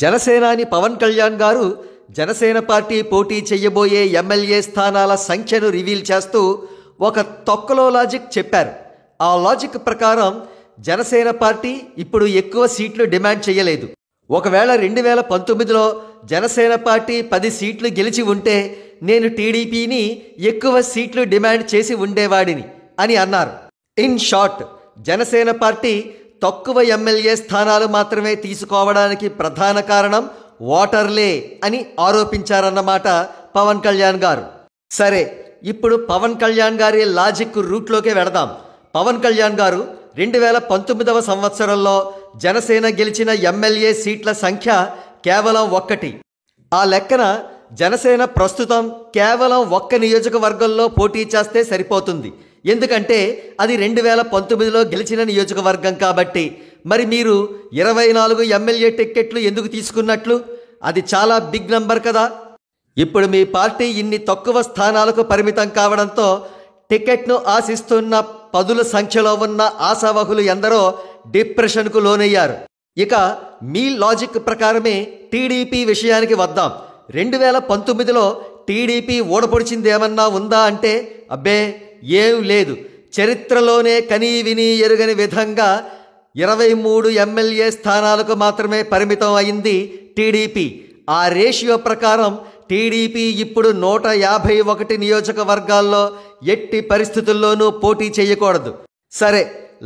జనసేనాని పవన్ కళ్యాణ్ గారు జనసేన పార్టీ పోటీ చేయబోయే ఎమ్మెల్యే స్థానాల సంఖ్యను రివీల్ చేస్తూ ఒక తొక్కలో లాజిక్ చెప్పారు. ఆ లాజిక్ ప్రకారం జనసేన పార్టీ ఇప్పుడు ఎక్కువ సీట్లు డిమాండ్ చేయలేదు. ఒకవేళ 2019లో జనసేన పార్టీ 10 సీట్లు గెలిచి ఉంటే నేను టీడీపీని ఎక్కువ సీట్లు డిమాండ్ చేసి ఉండేవాడిని అని అన్నారు. ఇన్ షార్ట్, జనసేన పార్టీ తక్కువ ఎమ్మెల్యే స్థానాలు మాత్రమే తీసుకోవడానికి ప్రధాన కారణం ఓటర్లే అని ఆరోపించారన్నమాట పవన్ కళ్యాణ్ గారు. సరే, ఇప్పుడు పవన్ కళ్యాణ్ గారి లాజిక్ రూట్లోకే వెళదాం. పవన్ కళ్యాణ్ గారు 2019వ సంవత్సరంలో జనసేన గెలిచిన ఎమ్మెల్యే సీట్ల సంఖ్య కేవలం 1. ఆ లెక్కన జనసేన ప్రస్తుతం కేవలం 1 నియోజకవర్గంలో పోటీ చేస్తే సరిపోతుంది. ఎందుకంటే అది 2019లో గెలిచిన నియోజకవర్గం కాబట్టి. మరి మీరు 24 ఎమ్మెల్యే టిక్కెట్లు ఎందుకు తీసుకున్నట్లు? అది చాలా బిగ్ నంబర్ కదా. ఇప్పుడు మీ పార్టీ ఇన్ని తక్కువ స్థానాలకు పరిమితం కావడంతో టికెట్ను ఆశిస్తున్న పదుల సంఖ్యలో ఉన్న ఆశావహులు ఎందరో డిప్రెషన్కు లోనయ్యారు. ఇక మీ లాజిక్ ప్రకారమే టీడీపీ విషయానికి వద్దాం. 2019లో టీడీపీ ఓడపొడిచిందేమన్నా ఉందా అంటే అబ్బే ఏం లేదు. చరిత్రలోనే కనీ విని ఎరుగని విధంగా 23 ఎమ్మెల్యే స్థానాలకు మాత్రమే పరిమితం అయింది టీడీపీ. ఆ రేషియో ప్రకారం టీడీపీ ఇప్పుడు 151 నియోజకవర్గాల్లో ఎట్టి పరిస్థితుల్లోనూ పోటీ చేయకూడదు. సరే,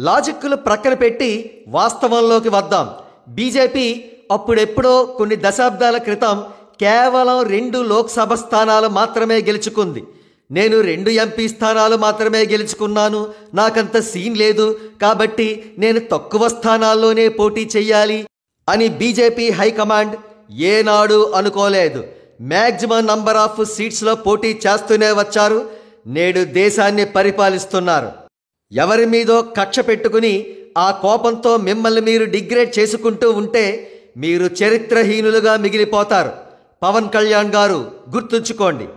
లాజిక్లు ప్రక్కన పెట్టి వాస్తవంలోకి వద్దాం. బీజేపీ అప్పుడెప్పుడో కొన్ని దశాబ్దాల క్రితం కేవలం 2 లోక్సభ స్థానాలు మాత్రమే గెలుచుకుంది. నేను 2 ఎంపీ స్థానాలు మాత్రమే గెలుచుకున్నాను, నాకంత సీన్ లేదు, కాబట్టి నేను తక్కువ స్థానాల్లోనే పోటీ చెయ్యాలి అని బీజేపీ హైకమాండ్ ఏనాడు అనుకోలేదు. మ్యాక్సిమం నంబర్ ఆఫ్ సీట్స్లో పోటీ చేస్తూనే వచ్చారు. నేడు దేశాన్ని పరిపాలిస్తున్నారు. ఎవరి మీదో కక్ష పెట్టుకుని ఆ కోపంతో మిమ్మల్ని మీరు డిగ్రేడ్ చేసుకుంటూ ఉంటే మీరు చరిత్రహీనులుగా మిగిలిపోతారు. పవన్ కళ్యాణ్ గారు గుర్తుంచుకోండి.